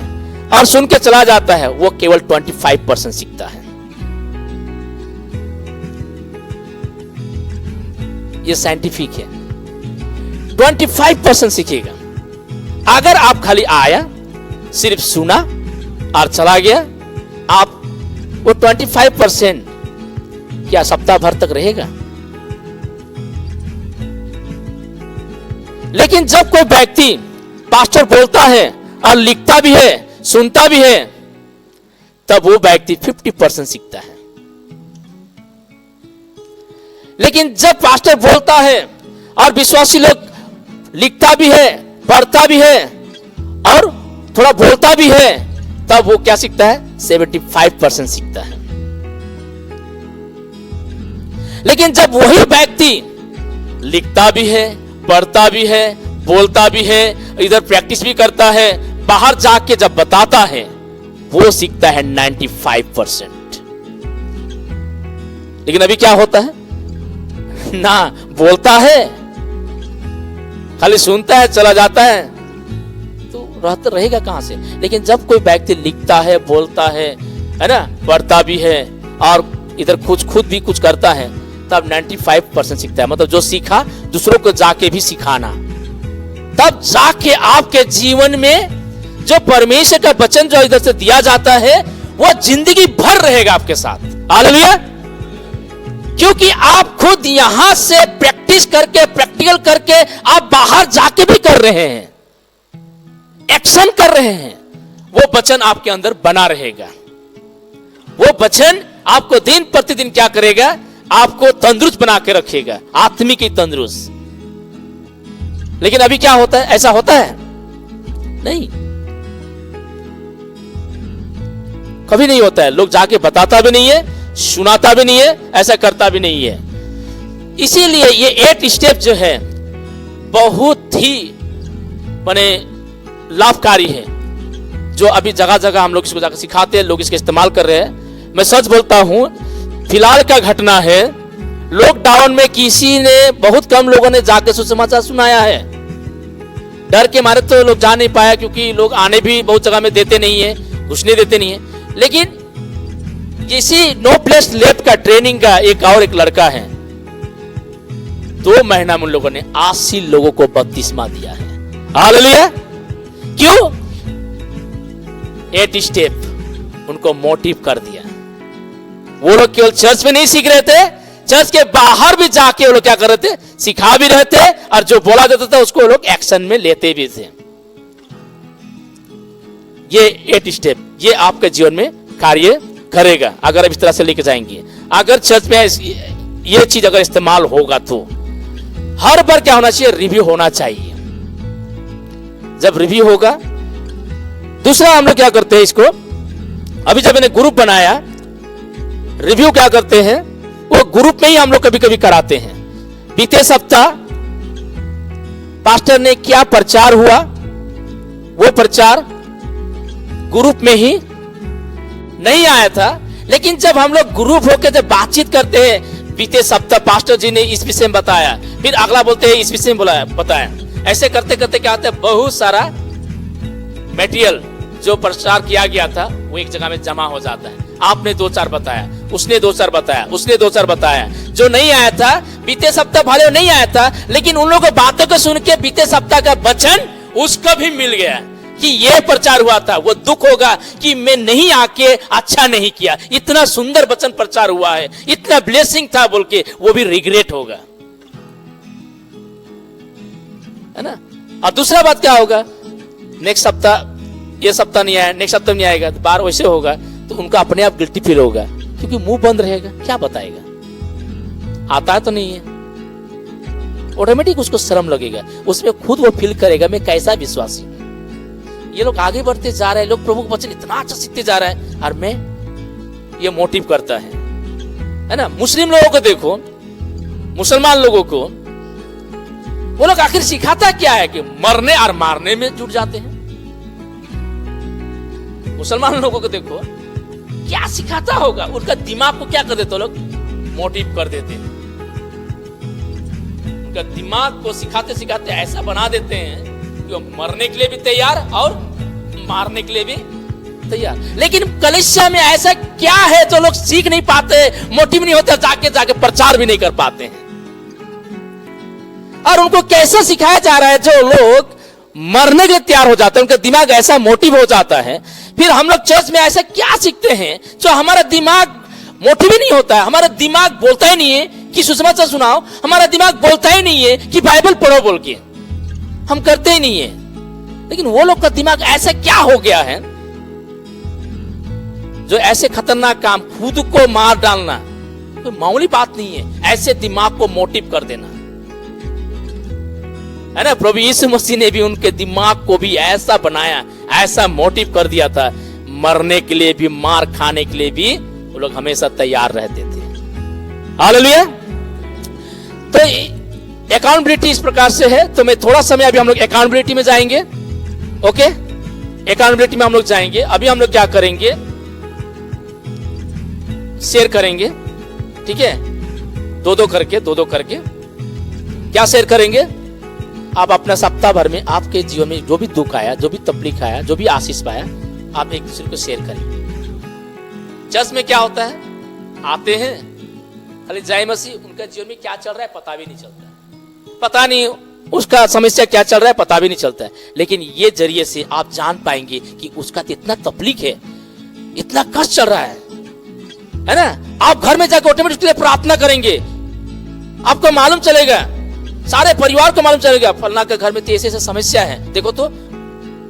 और सुन के चला जाता है, वो केवल 25% सीखता है। ये साइंटिफिक है, 25% सीखेगा। अगर आप खाली आया, सिर्फ सुना और चला गया, आप वो 25% क्या सप्ताह भर तक रहेगा? लेकिन जब कोई व्यक्ति पास्टर बोलता है और लिखता भी है, सुनता भी है, तब वो व्यक्ति 50% सीखता है। लेकिन जब पास्टर बोलता है और विश्वासी लोग लिखता भी है, पढ़ता भी है, और थोड़ा बोलता भी है, तब वो क्या सीखता है? 75% सीखता है। लेकिन जब वही व्यक्ति लिखता भी है, पढ़ता भी है, बोलता भी है, इधर प्रैक्टिस भी करता है, बाहर जाके जब बताता है, वो सीखता है 95%। लेकिन अभी क्या होता है ना, बोलता है, खाली सुनता है, चला जाता है, तो रहता रहेगा कहां से? लेकिन जब कोई व्यक्ति लिखता है, बोलता है ना, पढ़ता भी है और इधर खुद भी कुछ करता है, तब 95% सीखता है। मतलब जो सीखा दूसरों को जाके भी सिखाना, तब जाके आपके जीवन में जो परमेश्वर का वचन जो इधर से दिया जाता है, वो जिंदगी भर रहेगा आपके साथ। हालेलुया। क्योंकि आप खुद यहां से प्रैक्टिस करके, प्रैक्टिकल करके आप बाहर जाके भी कर रहे हैं, एक्शन कर रहे हैं, वो वचन आपके अंदर बना रहेगा। वो वचन आपको दिन प्रतिदिन क्या करेगा? आपको तंदुरुस्त बना के रखेगा, आत्मिक तंदुरुस्त। लेकिन अभी क्या होता है? ऐसा होता है नहीं, कभी नहीं होता है। लोग जाके बताता भी नहीं है, सुनाता भी नहीं है, ऐसा करता भी नहीं है। इसीलिए ये 8 स्टेप जो है बहुत ही माने लाभकारी है, जो अभी जगह जगह हम लोग इसको जाकर सिखाते हैं, लोग इसके इस्तेमाल कर रहे हैं। मैं सच बोलता हूं, फिलहाल का घटना है, लॉकडाउन में किसी ने, बहुत कम लोगों ने जाके सुसमाचार सुनाया है। डर के मारे तो लोग जा नहीं पाया, क्योंकि लोग आने भी बहुत जगह में देते नहीं है, घुसने देते नहीं है। लेकिन इसी नो प्लेस लेफ्ट का ट्रेनिंग का एक लड़का है, 2 महीना में उन लोगों ने 80 लोगों को बपतिस्मा दिया है। हालेलुया। क्यों? 8 स्टेप उनको मोटिव कर दिया। वो लोग केवल चर्च में नहीं सीख रहे थे, चर्च के बाहर भी जाके वो लोग क्या कर रहे थे? सिखा भी रहे थे, और जो बोला जाता था उसको वो लोग एक्शन में लेते भी थे। ये 8 स्टेप ये आपके जीवन में कार्य करेगा अगर आप इस तरह से लेके जाएंगे। अगर चर्च में ये चीज अगर इस्तेमाल होगा तो हर बार क्या होना चाहिए? रिव्यू होना चाहिए। जब रिव्यू होगा, दूसरा हम लोग क्या करते हैं इसको, अभी जब मैंने ग्रुप बनाया, रिव्यू क्या करते हैं, वो ग्रुप में ही हम लोग कभी कभी कराते हैं। बीते सप्ताह पास्टर ने क्या प्रचार हुआ, वो प्रचार ग्रुप में ही नहीं आया था। लेकिन जब हम लोग ग्रुप होकर जब बातचीत करते हैं, बीते सप्ताह पास्टर जी ने इस विषय में बताया, फिर अगला बोलते हैं इस विषय में बताया, ऐसे करते करते क्या होता है, बहुत सारा मटेरियल जो प्रचार किया गया था वो एक जगह में जमा हो जाता है। आपने 2-4 बताया, उसने 2-4 बताया, उसने 2-4 बताया। जो नहीं आया था बीते सप्ताह, भले नहीं आया था, लेकिन उन लोगों की बातों को सुन के बीते सप्ताह का वचन उसको भी मिल गया कि यह प्रचार हुआ था। वो दुख होगा कि मैं नहीं आके अच्छा नहीं किया, इतना सुंदर वचन प्रचार हुआ है, इतना ब्लेसिंग था बोल के वो भी रिग्रेट होगा, है ना। और दूसरा बात क्या होगा, नेक्स्ट सप्ताह, ये सप्ताह नहीं आया, नेक्स्ट सप्ताह नहीं आएगा, बार वैसे होगा तो उनका अपने आप गिल्टी फील होगा, क्योंकि मुंह बंद रहेगा, क्या बताएगा, आता है तो नहीं है। ऑटोमेटिक उसको शर्म लगेगा, उसमें खुद वो फील करेगा मैं कैसा विश्वासी हूं। ये लोग आगे बढ़ते जा रहे हैं, लोग प्रभु का वचन इतना अच्छा सीखते जा रहे हैं, और मैं, ये मोटिव करता है ना। मुस्लिम लोगों को देखो, मुसलमान लोगों को, वो लोग आखिर सिखाता क्या है कि मरने और मारने में जुट जाते हैं। मुसलमान लोगों को देखो क्या सिखाता होगा, उनका दिमाग को क्या कर देते लोग, मोटिव कर देते हैं। उनका दिमाग को सिखाते सिखाते ऐसा बना देते हैं कि वो मरने के लिए भी तैयार और मारने के लिए भी तैयार। लेकिन कलीसिया में ऐसा क्या है जो लोग सीख नहीं पाते, मोटिव नहीं होता, जाके जाके प्रचार भी नहीं कर पाते हैं। और उनको कैसा सिखाया जा रहा है, जो लोग मरने के लिए तैयार हो जाते हैं, उनका दिमाग ऐसा मोटिव हो जाता है। फिर हम लोग चर्च में ऐसा क्या सीखते हैं जो हमारा दिमाग मोटिव ही नहीं होता है, हमारा दिमाग बोलता ही नहीं है कि सुसमाचार सुनाओ, हमारा दिमाग बोलता ही नहीं है कि बाइबल पढ़ो बोल के, हम करते ही नहीं है। लेकिन वो लोग का दिमाग ऐसा क्या हो गया है जो ऐसे खतरनाक काम, खुद को मार डालना कोई मामूली बात नहीं है, ऐसे दिमाग को मोटिव कर देना। है ना। प्रभु यीशु मसीह ने भी उनके दिमाग को भी ऐसा बनाया, ऐसा मोटिव कर दिया था, मरने के लिए भी, मार खाने के लिए भी वो लोग हमेशा तैयार रहते थे। हालेलुया। तो अकाउंटेबिलिटी इस प्रकार से है। तो मैं थोड़ा समय अभी हम लोग अकाउंटेबिलिटी में जाएंगे। ओके, अकाउंटेबिलिटी में हम लोग जाएंगे। अभी हम लोग क्या करेंगे, शेयर करेंगे, ठीक है, दो दो करके क्या शेयर करेंगे। आप अपना सप्ताह भर में आपके जीवन में जो भी दुख आया, जो भी तकलीफ आया, जो भी आशीष पाया, आप एक दूसरे को शेयर करेंगे। चर्च में क्या होता है, आते हैं खाली जय मसीह, उनका जीवन में क्या चल रहा है पता भी नहीं चलता है, पता नहीं उसका समस्या क्या चल रहा है पता भी नहीं चलता है। लेकिन ये जरिए से आप जान पाएंगे कि उसका तो इतना तकलीफ है, इतना कष्ट चल रहा है ना। आप घर में जाकर ऑटोमेटिकली प्रार्थना करेंगे, आपको मालूम चलेगा, सारे परिवार को मालूम चलेगा, फलना के घर में तो ऐसे समस्या है। देखो तो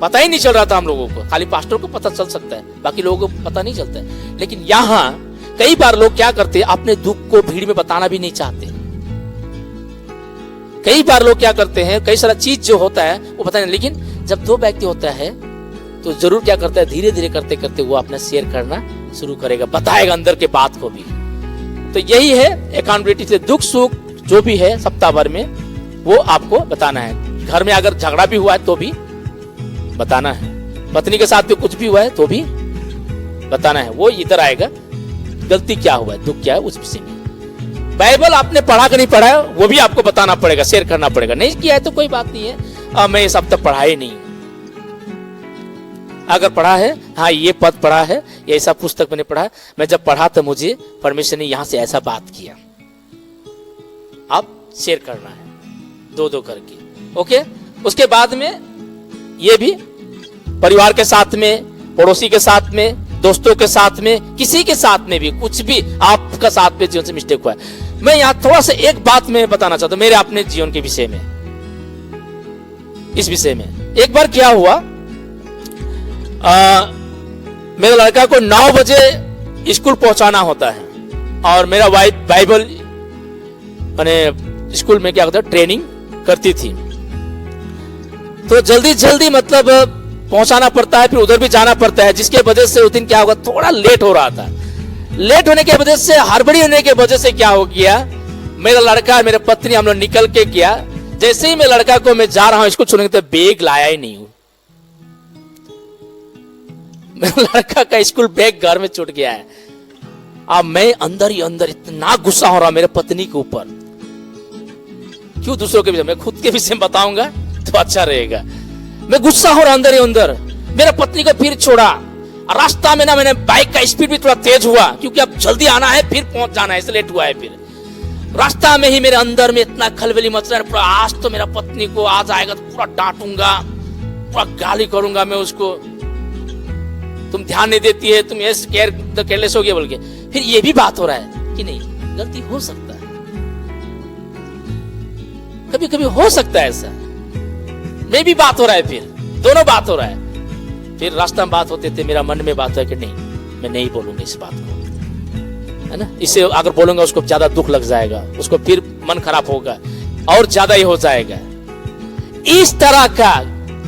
पता ही नहीं चल रहा था हम लोगों को, खाली पास्टर को पता चल सकता है, बाकी लोगों को पता नहीं चलता है। लेकिन यहाँ कई बार लोग क्या करते हैं, अपने दुख को भीड़ में बताना भी नहीं चाहते। कई बार लोग क्या करते हैं, कई सारा चीज जो होता है वो पता नहीं, लेकिन जब दो व्यक्ति होता है तो जरूर क्या करता है, धीरे धीरे करते करते वो अपना शेयर करना शुरू करेगा, बताएगा अंदर के बात को भी। तो यही है अकाउंटेबिलिटी से, दुख सुख जो भी है सप्ताह भर में वो आपको बताना है। घर में अगर झगड़ा भी हुआ है तो भी बताना है, पत्नी के साथ भी कुछ भी हुआ है तो भी बताना है। वो इधर आएगा, गलती क्या हुआ है, दुख क्या है, उस विषय में। बाइबल आपने पढ़ा कि नहीं पढ़ा है वो भी आपको बताना पड़ेगा, शेयर करना पड़ेगा। नहीं किया है तो कोई बात नहीं है, मैं ये सब तक पढ़ा ही नहीं हूं। अगर पढ़ा है, हाँ ये पद पढ़ा है, ये ऐसा पुस्तक मैंने पढ़ा है, मैं जब पढ़ा तो मुझे परमेश्वर ने यहां से ऐसा बात किया, आप शेयर करना है दो दो करके। ओके, उसके बाद में ये भी परिवार के साथ में, पड़ोसी के साथ में, दोस्तों के साथ में, किसी के साथ में भी, कुछ भी आपका साथ में जीवन से मिस्टेक हुआ है। मैं यहाँ थोड़ा सा एक बात मैं बताना चाहता हूँ मेरे अपने जीवन के विषय में। इस विषय में एक बार क्या हुआ, मेरे लड़का को 9 बजे स्कूल पहुंचाना होता है और मेरा वाइफ बाइबल मैंने स्कूल में क्या होता है ट्रेनिंग करती थी, तो जल्दी जल्दी मतलब पहुंचाना पड़ता है, फिर उधर भी जाना पड़ता है, जिसके वजह से उस दिन क्या होगा, थोड़ा लेट हो रहा था। लेट होने की वजह से, हड़बड़ी होने की वजह से क्या हो गया, मेरा लड़का मेरे पत्नी हम लोग निकल के गया। जैसे ही मैं लड़का को मैं जा रहा हूं इसको छोड़ने, तो बैग लाया ही नहीं हूं। मेरा लड़का का स्कूल बैग घर में छूट गया है। अब मैं अंदर ही अंदर इतना गुस्सा हो रहा मेरे पत्नी के ऊपर। क्यों दूसरों के विषय, मैं खुद के विषय में बताऊंगा तो अच्छा रहेगा। मैं गुस्सा हो रहा अंदर ही अंदर, मेरा पत्नी को फिर छोड़ा। रास्ता में ना मैंने बाइक का स्पीड भी थोड़ा तेज हुआ, क्योंकि अब जल्दी आना है, फिर पहुंच जाना है, इसलिए लेट हुआ है। फिर रास्ता में ही मेरे अंदर में इतना खलबली मच रहा है, पूरा आज तो मेरा पत्नी को आज आएगा तो पूरा डांटूंगा, पूरा गाली करूंगा मैं उसको, तुम ध्यान नहीं देती है, तुम केयरलेस हो गया बोल के। फिर ये भी बात हो रहा है कि नहीं, गलती हो सकता है, कभी कभी हो सकता है ऐसा, मैं भी बात हो रहा है, फिर दोनों बात हो रहा है। फिर रास्ता में बात होते थे, मेरा मन में बात है कि नहीं, मैं नहीं बोलूंगा इस बात को, है ना। इसे अगर बोलूंगा उसको ज्यादा दुख लग जाएगा, उसको फिर मन खराब होगा और ज्यादा ही हो जाएगा। इस तरह का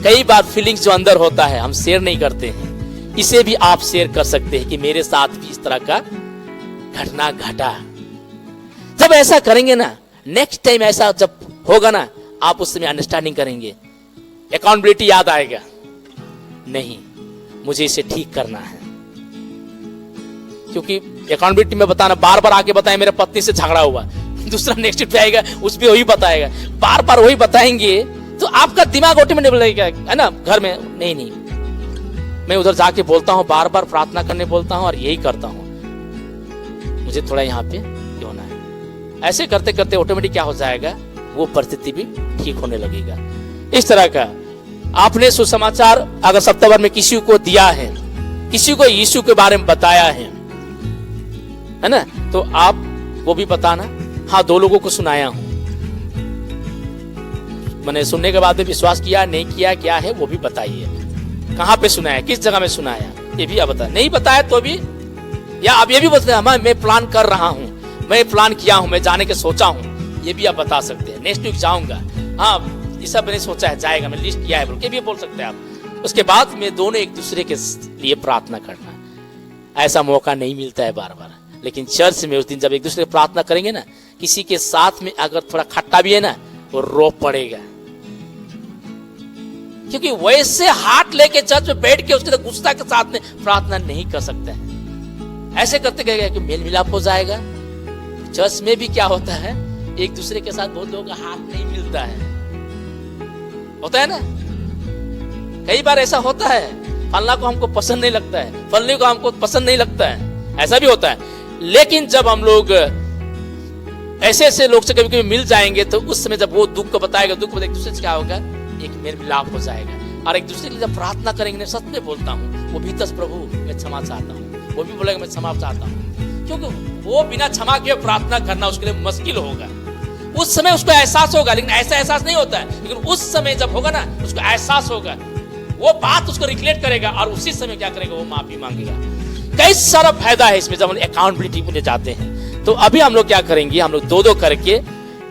कई बार फीलिंग्स जो अंदर होता है हम शेयर नहीं करते हैं। इसे भी आप शेयर कर सकते हैं कि मेरे साथ भी इस तरह का घटना घटा। जब ऐसा करेंगे ना, नेक्स्ट टाइम ऐसा जब होगा ना, आप उस समय अंडरस्टैंडिंग करेंगे, अकाउंटेबिलिटी याद आएगा, नहीं मुझे इसे ठीक करना है। क्योंकि अकाउंटेबिलिटी में बताना, बार बार आके बताएं मेरे पत्नी से झगड़ा हुआ, दूसरा नेक्स्ट पे आएगा उस पे वही बताएगा, बार बार वही बताएंगे तो आपका दिमाग ऑटोमेटिक बोलेगा, है ना, घर में नहीं मैं उधर जाके बोलता हूँ, बार बार प्रार्थना करने बोलता हूँ और यही करता हूँ, मुझे थोड़ा यहाँ पे होना है। ऐसे करते करते ऑटोमेटिक क्या हो जाएगा, वो परिस्थिति भी ठीक होने लगेगा। इस तरह का आपने सुसमाचार अगर सप्ताह भर में किसी को दिया है, किसी को यीशु के बारे में बताया है ना, तो आप वो भी बताना। हाँ, 2 लोगों को सुनाया हूं, मैंने सुनने के बाद में विश्वास किया नहीं किया, क्या है वो भी बताइए, कहां पे सुनाया, किस जगह में सुनाया, ये भी आप बता। नहीं बताया तो भी, या आप ये भी बता, मैं प्लान कर रहा हूं, मैं प्लान किया हूं, मैं जाने के सोचा हूं, ये भी आप बता सकते हैं। नेक्स्ट वीक जाऊंगा, हाँ ये सब मैंने सोचा है, जाएगा, मैं लिस्ट किया है बोल के भी बोल सकते हैं आप। उसके बाद में दोनों एक दूसरे के लिए प्रार्थना करना, ऐसा मौका नहीं मिलता है बार बार। लेकिन चर्च में उस दिन जब एक दूसरे की प्रार्थना करेंगे ना, किसी के साथ में अगर थोड़ा खट्टा भी है ना, वो रो पड़ेगा, क्योंकि वैसे हाथ लेके चर्च में बैठ के उसके गुस्सा के साथ में प्रार्थना नहीं कर सकते हैं। ऐसे करते गए कि मेल मिलाप हो जाएगा। चर्च में भी क्या होता है, एक दूसरे के साथ बहुत लोगों का हाथ नहीं मिलता है, होता है ना, कई बार ऐसा होता है, फलना को हमको पसंद नहीं लगता है, फलने को हमको पसंद नहीं लगता है, ऐसा भी होता है। लेकिन जब हम लोग ऐसे ऐसे लोग से कभी कभी मिल जाएंगे, तो उस समय जब वो दुख को बताएगा, दुख को एक दूसरे से क्या होगा, एक मेल मिलाप हो जाएगा। और एक दूसरे के लिए जब प्रार्थना करेंगे, सच में बोलता हूँ, वो भी तस प्रभु मैं क्षमा चाहता हूँ, वो भी बोलेगा मैं क्षमा चाहता हूँ, क्योंकि वो बिना क्षमा किए प्रार्थना करना उसके लिए मुश्किल होगा। उस समय उसको एहसास होगा, लेकिन ऐसा एहसास नहीं होता है। लेकिन उस समय जब होगा ना, उसको एहसास होगा, वो बात उसको रिलेट करेगा और उसी समय क्या करेगा, वो माफी मांगेगा। कई सारा फायदा है इसमें जब हम अकाउंटेबिलिटी में जाते हैं। तो अभी हम लोग क्या करेंगे, हम लोग दो दो करके,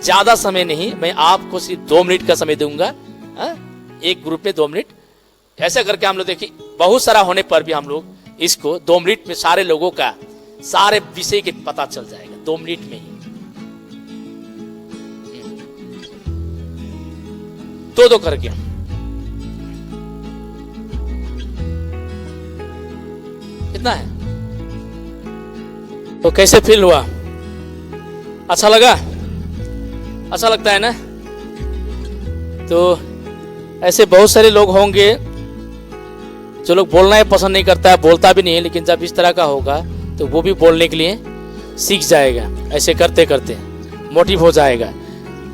ज्यादा समय नहीं, मैं आपको सिर्फ 2 मिनट का समय दूंगा, एक ग्रुप में 2 मिनट, ऐसा करके हम लोग देखिए, बहुत सारा होने पर भी हम लोग इसको 2 मिनट में सारे लोगों का सारे विषय के पता चल जाएगा, 2 मिनट में ही। 2 करके कितना है, तो कैसे फील हुआ, अच्छा लगा, अच्छा लगता है ना। तो ऐसे बहुत सारे लोग होंगे जो लोग बोलना ही पसंद नहीं करता है, बोलता भी नहीं है, लेकिन जब इस तरह का होगा तो वो भी बोलने के लिए सीख जाएगा, ऐसे करते करते मोटिव हो जाएगा।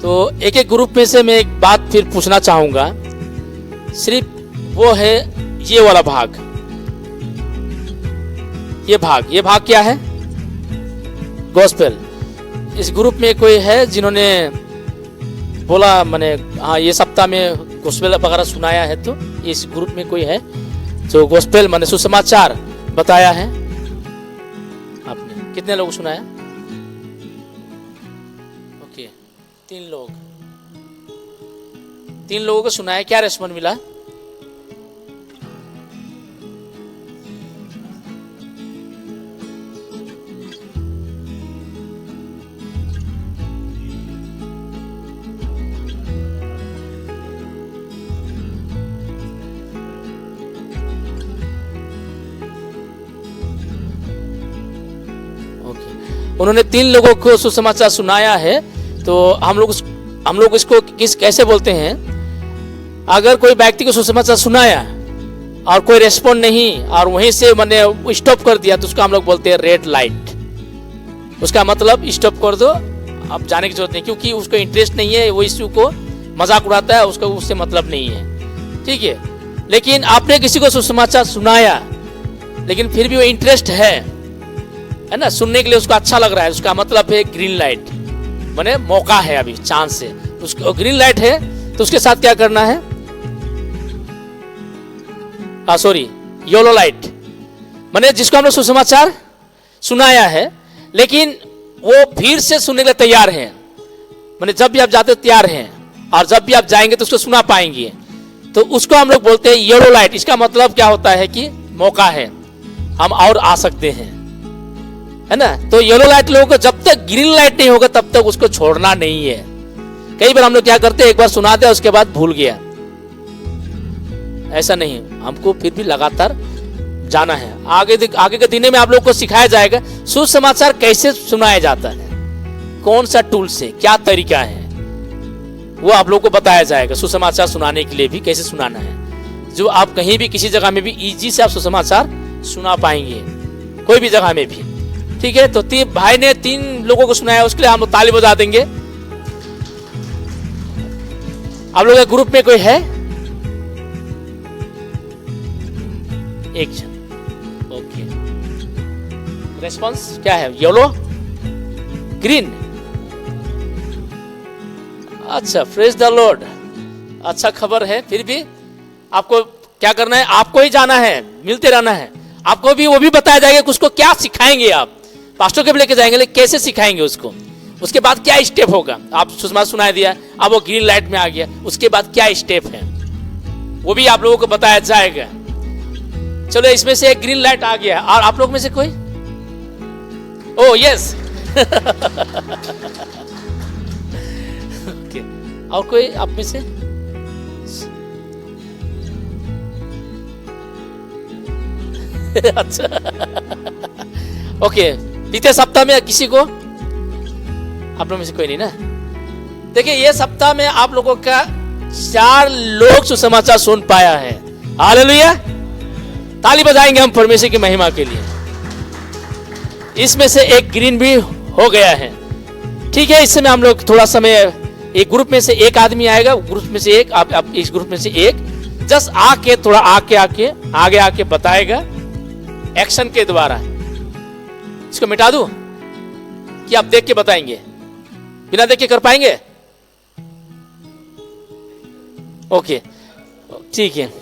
तो एक एक ग्रुप में से मैं एक बात फिर पूछना चाहूंगा, सिर्फ वो है ये वाला भाग, ये भाग क्या है, गॉस्पेल। इस ग्रुप में कोई है जिन्होंने बोला, मैंने हाँ ये सप्ताह में गॉस्पेल वगैरह सुनाया है, तो इस ग्रुप में कोई है जो गॉस्पेल माने सुसमाचार बताया है? आपने कितने लोग सुनाया? ओके, 3 लोग, 3 लोगों को सुनाया, क्या रेस्पॉन्स मिला? उन्होंने 3 लोगों को सुसमाचार सुनाया है। तो हम लोग इसको कैसे बोलते हैं, अगर कोई व्यक्ति को सुसमाचार सुनाया और कोई रेस्पॉन्ड नहीं और वहीं से मैंने स्टॉप कर दिया, तो उसको हम लोग बोलते हैं रेड लाइट। उसका मतलब स्टॉप कर दो, अब जाने की जरूरत नहीं, क्योंकि उसको इंटरेस्ट नहीं है, वो इश्यू को मजाक उड़ाता है, उसको उससे मतलब नहीं है, ठीक है। लेकिन आपने किसी को सुसमाचार सुनाया, लेकिन फिर भी वो इंटरेस्ट है ना, सुनने के लिए उसको अच्छा लग रहा है, उसका मतलब है ग्रीन लाइट, माने मौका है, अभी चांस है, उसको ग्रीन लाइट है, तो उसके साथ क्या करना है, सॉरी येलो लाइट, माने जिसको हम लोग सुसमाचार सुनाया है, लेकिन वो फिर से सुनने के लिए तैयार है, माने जब भी आप जाते तैयार हैं, और जब भी आप जाएंगे तो उसको सुना पाएंगे, तो उसको हम लोग बोलते हैं येलो लाइट। इसका मतलब क्या होता है कि मौका है, हम और आ सकते हैं, है ना। तो येलो लाइट लोगों को जब तक ग्रीन लाइट नहीं होगा तब तक उसको छोड़ना नहीं है। कई बार हम लोग क्या करते हैं, एक बार सुना दिया उसके बाद भूल गया, ऐसा नहीं, हमको फिर भी लगातार जाना है। आगे के दिनों में आप लोग को सिखाया जाएगा सुसमाचार कैसे सुनाया जाता है, कौन सा टूल से, क्या तरीका है, वो आप लोग को बताया जाएगा। सुसमाचार सुनाने के लिए भी कैसे सुनाना है, जो आप कहीं भी किसी जगह में भी इजी से आप सुसमाचार सुना पाएंगे, कोई भी जगह में भी, ठीक है। तो भाई ने 3 लोगों को सुनाया, उसके लिए हम लोग ताली बजा देंगे। आप लोग के ग्रुप में कोई है? एक जन, ओके। रेस्पॉन्स क्या है, येलो, ग्रीन, अच्छा, प्रेज द लॉर्ड, अच्छा खबर है। फिर भी आपको क्या करना है, आपको ही जाना है, मिलते रहना है, आपको भी वो भी बताया जाएगा कि उसको क्या सिखाएंगे, आप पास्टर के भी लेके जाएंगे, लेकिन कैसे सिखाएंगे उसको, उसके बाद क्या स्टेप होगा, आप सुषमा सुनाई दिया, अब वो ग्रीन लाइट में आ गया, उसके बाद क्या स्टेप है वो भी आप लोगों को बताया जाएगा। चलो इसमें से एक ग्रीन लाइट आ गया, और आप लोग में से कोई, ओ यस ओके, और कोई आप में से, अच्छा ओके, बीते सप्ताह में किसी को, आप लोगों में से कोई नहीं ना। देखिए ये सप्ताह में आप लोगों का 4 लोग सुसमाचार सुन पाया है। हालेलुया, ताली बजाएंगे हम परमेश्वर की महिमा के लिए। इसमें से एक ग्रीन भी हो गया है, ठीक है। इस समय हम लोग थोड़ा समय, एक ग्रुप में से एक आदमी आएगा, ग्रुप में से एक, आप इस ग्रुप में से एक जस्ट आके थोड़ा आगे आके बताएगा एक्शन के द्वारा। इसको मिटा दूं कि आप देख के बताएंगे, बिना देख के कर पाएंगे? ओके ठीक है।